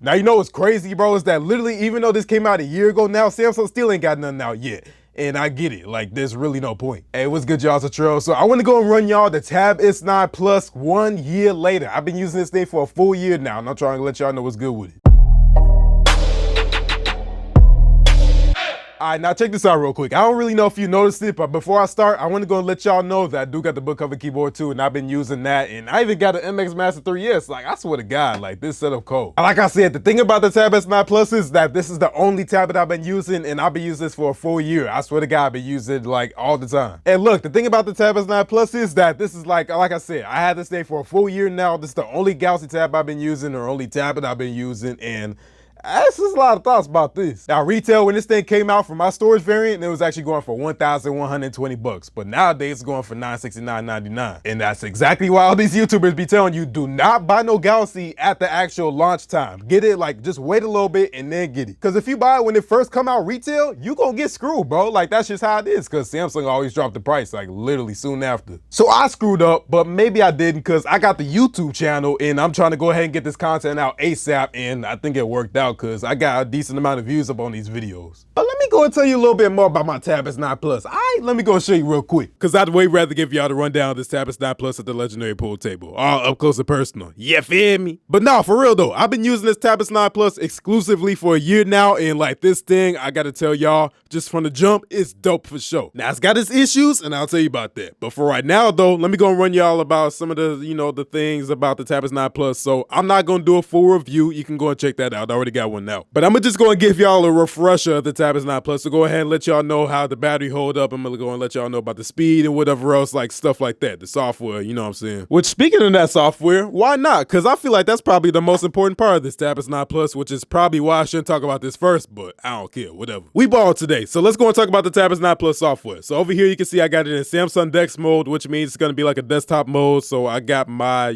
Now, you know what's crazy, bro, is that literally, even though this came out a year ago now, Samsung still ain't got nothing out yet. And I get it, like, there's really no point. Hey, what's good, y'all? It's Latrell. So I want to go and run y'all the Tab S9 Plus 1 year later. I've been using this thing for a full year now, and I'm trying to let y'all know what's good with it. All right, now check this out real quick. I don't really know if you noticed it, but before I start, I want to go and let y'all know that I do got the book cover keyboard too, and I've been using that, and I even got an MX Master 3S. Like, I swear to God, like, this setup cold. Like I said, the thing about the Tab S9 Plus is that this is the only tab that I've been using, and I've been using this for a full year. I swear to God, I've been using it like all the time. And look, the thing about the Tab S9 Plus is that this is like I said, I had this thing for a full year now. This is the only Galaxy tab I've been using, or only tab that I've been using, and that's just a lot of thoughts about this. Now, retail, when this thing came out for my storage variant, it was actually going for $1,120, but nowadays it's going for $969.99. And that's exactly why all these YouTubers be telling you, do not buy no Galaxy at the actual launch time. Get it, like, just wait a little bit and then get it. Because if you buy it when it first come out retail, you gonna get screwed, bro. Like, that's just how it is, because Samsung always dropped the price, like, literally soon after. So I screwed up, but maybe I didn't, because I got the YouTube channel, and I'm trying to go ahead and get this content out ASAP, and I think it worked out, because I got a decent amount of views up on these videos. But let me go and tell you a little bit more about my Tab S9 Plus. Let me go and show you real quick, because I'd way rather give y'all the rundown of this Tab S9 Plus at the legendary pool table, all up close and personal. You feel me? But no, for real though, I've been using this Tab S9 Plus exclusively for a year now, and like, this thing, I gotta tell y'all, just from the jump, it's dope for sure. Now, it's got its issues, and I'll tell you about that. But for right now though, let me go and run y'all about some of the, the things about the Tab S9 Plus. So I'm not gonna do a full review. You can go and check that out. I already got one now. But I'm gonna just go and give y'all a refresher of the Tab S9 Plus. So go ahead and let y'all know how the battery hold up. I'm gonna go and let y'all know about the speed and whatever else, like stuff like that. The software, you know what I'm saying? Which, speaking of that software, why not? Because I feel like that's probably the most important part of this Tab S9 Plus, which is probably why I shouldn't talk about this first, but I don't care, whatever. We balled today, so let's go and talk about the Tab S9 Plus software. So over here you can see I got it in Samsung Dex mode, which means it's gonna be like a desktop mode. So I got my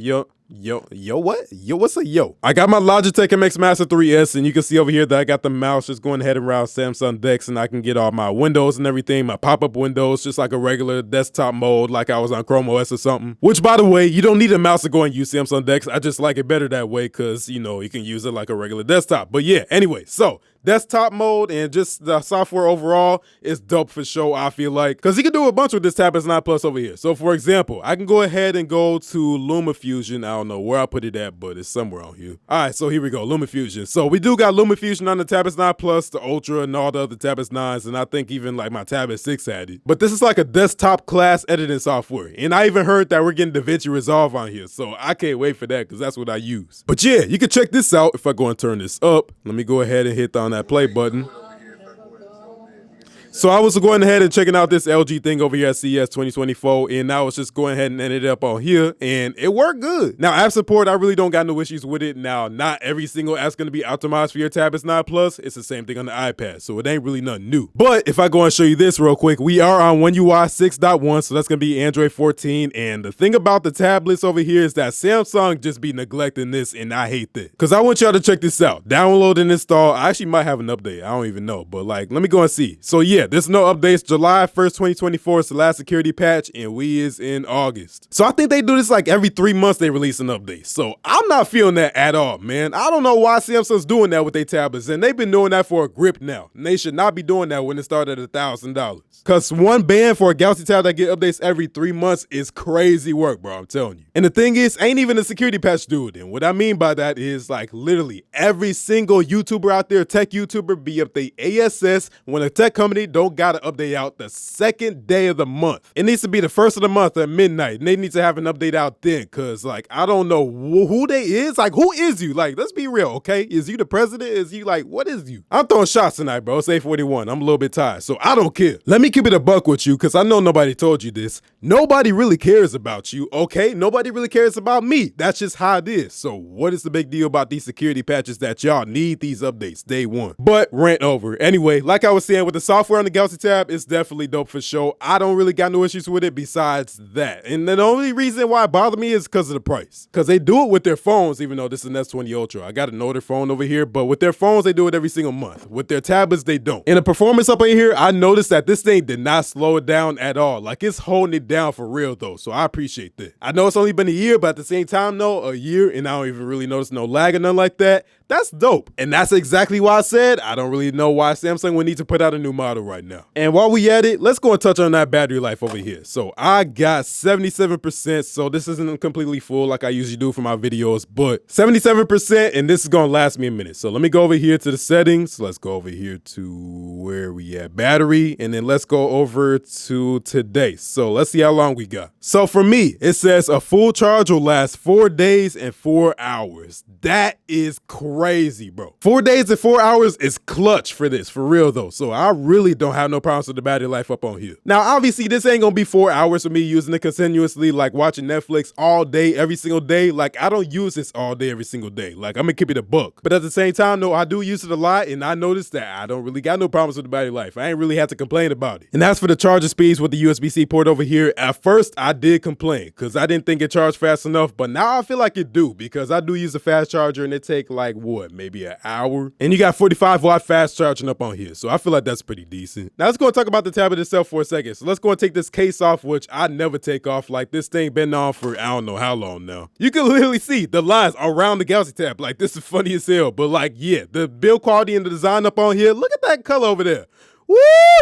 what's a yo? I got my Logitech MX Master 3S, and you can see over here that I got the mouse just going ahead around Samsung Dex, and I can get all my windows and everything, my pop-up windows, just like a regular desktop mode, like I was on Chrome OS or something. Which, by the way, you don't need a mouse to go and use Samsung Dex. I just like it better that way, because, you can use it like a regular desktop. But yeah, anyway, so desktop mode and just the software overall is dope for sure, I feel like, because you can do a bunch with this Tab S9 Plus over here. So for example, I can go ahead and go to LumaFusion. I don't know where I put it at, but it's somewhere on here. All right, so here we go, LumaFusion. So we do got LumaFusion on the Tab S9 Plus, the Ultra, and all the other Tab S9s, and I think even like my Tab S6 had it. But this is like a desktop class editing software, and I even heard that we're getting DaVinci Resolve on here, so I can't wait for that, because that's what I use. But yeah, you can check this out. If I go and turn this up, let me go ahead and hit on that play button. So I was going ahead and checking out this LG thing over here at CES 2024, and I was just going ahead and ended up on here, and it worked good. Now, app support, I really don't got no issues with it. Now, not every single app's going to be optimized for your Tab S9 Plus. It's the same thing on the iPad, so it ain't really nothing new. But if I go and show you this real quick, we are on One UI 6.1, so that's going to be Android 14, and the thing about the tablets over here is that Samsung just be neglecting this, and I hate that. Because I want y'all to check this out. Download and install. I actually might have an update. I don't even know, but like, let me go and see. So yeah, there's no updates. July 1st, 2024 is the last security patch, and we is in August. So I think they do this like every 3 months they release an update. So I'm not feeling that at all, man. I don't know why Samsung's doing that with their tablets, and they've been doing that for a grip now. And they should not be doing that when it started at $1,000. Because one band for a Galaxy tab that get updates every 3 months is crazy work, bro, I'm telling you. And the thing is, ain't even a security patch dude. And what I mean by that is, like, literally every single YouTuber out there, tech YouTuber, be up the ASS when a tech company don't got to update out the second day of the month. It needs to be the first of the month at midnight, and they need to have an update out then, because, like, I don't know who they is. Like, who is you? Like, let's be real, okay? Is you the president? Is you, like, what is you? I'm throwing shots tonight, bro. It's 8:41. I'm a little bit tired, so I don't care. Let me keep it a buck with you, because I know nobody told you this. Nobody really cares about you, okay? Nobody really cares about me. That's just how it is. So what is the big deal about these security patches that y'all need these updates day one? But rant over. Anyway, like I was saying, with the software on the Galaxy tab, it's definitely dope for sure. I don't really got no issues with it besides that. And the only reason why it bothered me is because of the price. Because they do it with their phones, even though this is an S20 Ultra. I got an older phone over here, but with their phones, they do it every single month. With their tablets, they don't. And the performance up in here, I noticed that this thing did not slow it down at all. Like, it's holding it down for real though, so I appreciate that. I know it's only been a year, but at the same time though, a year and I don't even really notice no lag or nothing like that. That's dope. And that's exactly why I said I don't really know why Samsung would need to put out a new model right now. And while we at it, let's go and touch on that battery life over here. So I got 77%, so this isn't completely full like I usually do for my videos, but 77%, and this is gonna last me a minute. So let me go over here to the settings. Let's go over here to where we at, battery, and then let's go over to today. So let's see how long we got. So for me, it says a full charge will last 4 days and 4 hours. That is crazy, bro. 4 days and 4 hours is clutch for this, for real though. So I really don't have no problems with the battery life up on here. Now, obviously this ain't gonna be 4 hours for me using it continuously, like watching Netflix all day, every single day. Like I don't use this all day, every single day. Like I'm gonna keep it a buck. But at the same time, no, I do use it a lot, and I noticed that I don't really got no problems with the battery life. I ain't really had to complain about it. And as for the charger speeds with the USB-C port over here, at first I did complain because I didn't think it charged fast enough, but now I feel like it do because I do use a fast charger and it take like what, maybe an hour? And you got 45-watt fast charging up on here, so I feel like that's pretty decent. Now let's go and talk about the tablet itself for a second. So let's go and take this case off, which I never take off. Like this thing been on for I don't know how long now. You can literally see the lines around the Galaxy Tab. Like this is funny as hell, but like yeah, the build quality and the design up on here, look at that color over there. Woo,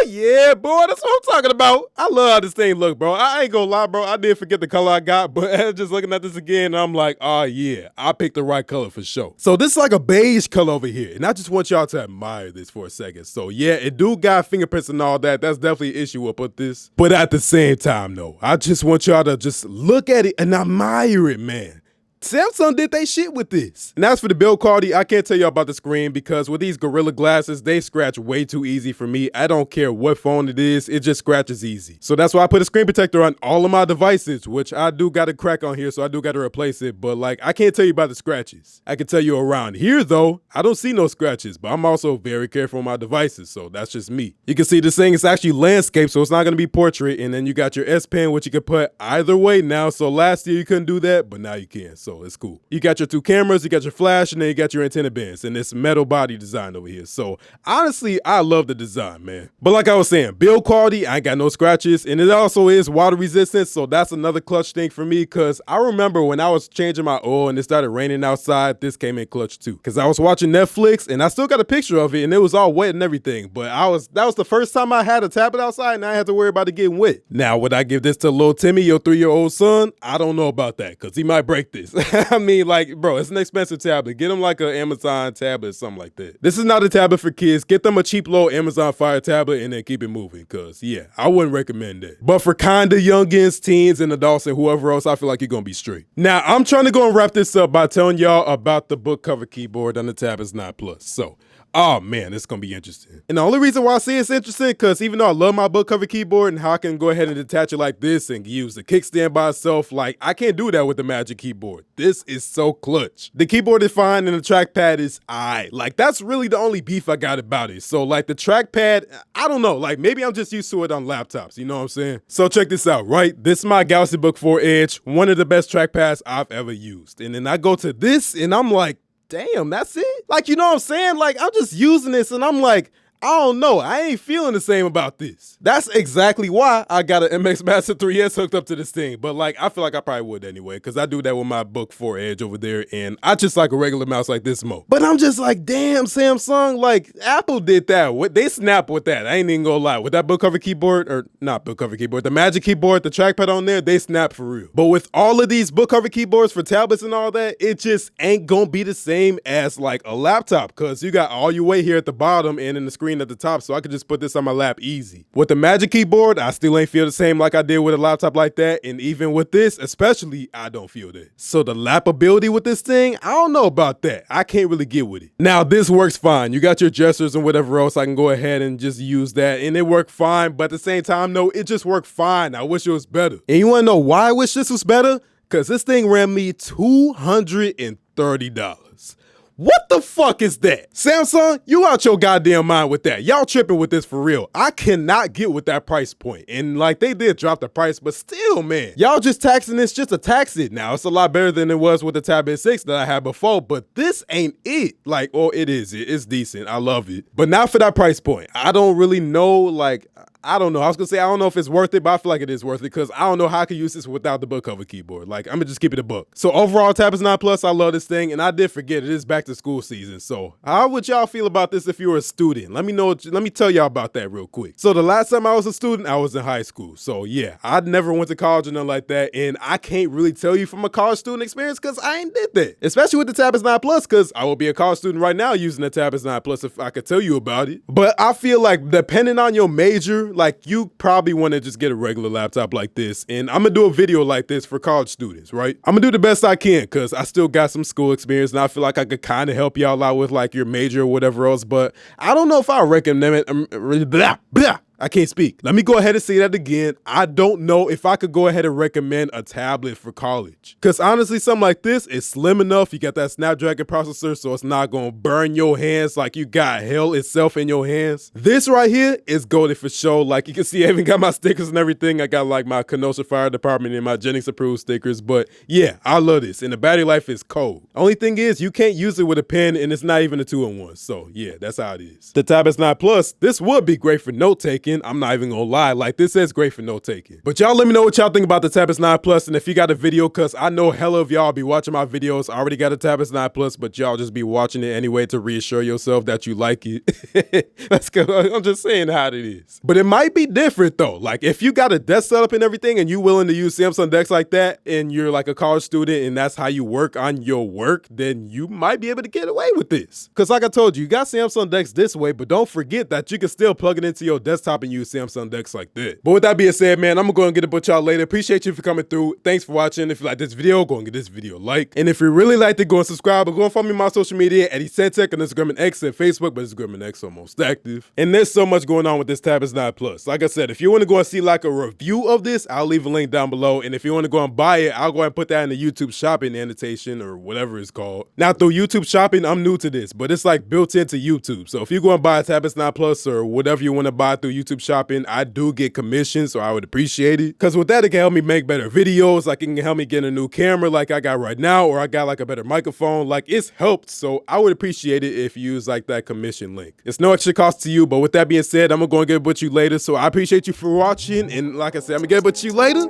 yeah, boy, that's what I'm talking about. I love how this thing look, bro. I ain't gonna lie, bro. I did forget the color I got, but just looking at this again, I'm like, oh yeah, I picked the right color for sure. So this is like a beige color over here, and I just want y'all to admire this for a second. So yeah, it do got fingerprints and all that. That's definitely an issue up with this. But at the same time, though, I just want y'all to just look at it and admire it, man. Samsung did they shit with this. And as for the build quality, I can't tell you about the screen because with these Gorilla Glasses, they scratch way too easy for me. I don't care what phone it is, it just scratches easy. So that's why I put a screen protector on all of my devices, which I do got a crack on here, so I do got to replace it. But like, I can't tell you about the scratches. I can tell you around here though, I don't see no scratches, but I'm also very careful on my devices, so that's just me. You can see this thing is actually landscape, so it's not gonna be portrait. And then you got your S Pen, which you can put either way now. So last year you couldn't do that, but now you can. So it's cool. You got your 2 cameras, you got your flash, and then you got your antenna bands and this metal body design over here. So honestly, I love the design, man. But like I was saying, build quality, I ain't got no scratches, and it also is water resistant. So that's another clutch thing for me because I remember when I was changing my oil and it started raining outside, this came in clutch too. Because I was watching Netflix and I still got a picture of it and it was all wet and everything. But that was the first time I had a tablet outside and I had to worry about it getting wet. Now, would I give this to little Timmy, your 3-year-old son? I don't know about that because he might break this. I mean, like, bro, it's an expensive tablet. Get him like an Amazon tablet or something like that. This is not a tablet for kids. Get them a cheap little Amazon Fire tablet and then keep it moving because, yeah, I wouldn't recommend that. But for kinda youngins, teens, and adults, and whoever else, I feel like you're gonna be straight. Now, I'm trying to go and wrap this up by telling y'all about the book cover keyboard on the Tab S9 Plus. So, oh man, it's gonna be interesting. And the only reason why I say it's interesting, because even though I love my book cover keyboard and how I can go ahead and detach it like this and use the kickstand by itself, like I can't do that with the Magic Keyboard. This is so clutch. The keyboard is fine and the trackpad is aight. Like that's really the only beef I got about it. So like the trackpad, I don't know, like maybe I'm just used to it on laptops, you know what I'm saying? So check this out, right? This is my Galaxy Book 4 Edge, one of the best trackpads I've ever used. And then I go to this and I'm like, damn, that's it? Like, you know what I'm saying? Like, I'm just using this and I'm like, I don't know. I ain't feeling the same about this. That's exactly why I got an MX Master 3S hooked up to this thing. But like, I feel like I probably would anyway, because I do that with my Book 4 Edge over there, and I just like a regular mouse like this mo. But I'm just like, damn, Samsung, like Apple did that. They snap with that. I ain't even gonna lie. With that book cover keyboard, or not book cover keyboard, the Magic Keyboard, the trackpad on there, they snap for real. But with all of these book cover keyboards for tablets and all that, it just ain't gonna be the same as like a laptop, because you got all your weight here at the bottom and in the screen at the top, so I could just put this on my lap easy. With the Magic Keyboard, I still ain't feel the same like I did with a laptop like that, and even with this, especially, I don't feel that. So the lapability with this thing, I don't know about that. I can't really get with it. Now, this works fine. You got your gestures and whatever else, I can go ahead and just use that, and it worked fine, but at the same time, no, it just worked fine. I wish it was better. And you wanna know why I wish this was better? Because this thing ran me $230. What the fuck is that? Samsung, you out your goddamn mind with that. Y'all tripping with this for real. I cannot get with that price point. And like, they did drop the price, but still, man, y'all just taxing this just to tax it. Now, it's a lot better than it was with the Tab S6 that I had before, but this ain't it. Like, oh, it is. It's decent. I love it. But not for that price point. I don't really know, like, I don't know. I was gonna say I don't know if it's worth it, but I feel like it is worth it because I don't know how I could use this without the book cover keyboard. Like, I'm gonna just keep it a book. So overall, Tabas 9 Plus, I love this thing, and I did forget it is back to school season. So how would y'all feel about this if you were a student? Let me know. Let me tell y'all about that real quick. So the last time I was a student, I was in high school. So yeah, I never went to college or nothing like that, and I can't really tell you from a college student experience because I ain't did that. Especially with the Tabas 9 Plus, because I will be a college student right now using the Tabas 9 Plus if I could tell you about it. But I feel like depending on your major, like you probably want to just get a regular laptop like this. And I'm gonna do a video like this for college students, right? I'm gonna do the best I can because I still got some school experience and I feel like I could kind of help y'all out with like your major or whatever else. But I don't know if I recommend it. I can't speak. Let me go ahead and say that again. I don't know if I could go ahead and recommend a tablet for college. Because honestly, something like this is slim enough. You got that Snapdragon processor, so it's not going to burn your hands like you got hell itself in your hands. This right here is goated for sure. Like you can see, I even got my stickers and everything. I got like my Kenosha Fire Department and my Jennings approved stickers. But yeah, I love this. And the battery life is cold. Only thing is, you can't use it with a pen and it's not even a 2-in-1. So yeah, that's how it is. The Tabas 9 Plus, this would be great for note taking. I'm not even gonna lie, like this is great for note taking. But y'all let me know what y'all think about the Tabas 9 Plus and if you got a video, cause I know hella of y'all be watching my videos. I already got a Tabas 9 Plus, but y'all just be watching it anyway to reassure yourself that you like it. Let's go. I'm just saying how it is. But it might be different though. Like if you got a desk setup and everything and you willing to use Samsung decks like that and you're like a college student and that's how you work on your work, then you might be able to get away with this. Cause like I told you got Samsung decks this way, but don't forget that you can still plug it into your desktop and use Samsung decks like that. But with that being said, man, I'm gonna go and get a bunch y'all later. Appreciate you for coming through. Thanks for watching. If you like this video, go and get this video a like. And if you really like it, go and subscribe. But go and follow me on my social media at ECentech on Instagram and X and Facebook, but Instagram and X are most active. And there's so much going on with this Tabas 9 Plus. Like I said, if you want to go and see like a review of this, I'll leave a link down below. And if you want to go and buy it, I'll go ahead and put that in the YouTube shopping annotation or whatever it's called. Now through YouTube shopping, I'm new to this, but it's like built into YouTube. So if you go and buy a Tabas 9 Plus or whatever you want to buy through YouTube shopping, I do get commission, so I would appreciate it. Because with that, it can help me make better videos. Like it can help me get a new camera like I got right now, or I got like a better microphone. Like it's helped, so I would appreciate it if you use like that commission link. It's no extra cost to you, but with that being said, I'm gonna get with you later. So I appreciate you for watching, and like I said, I'm gonna get with you later.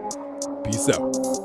Peace out.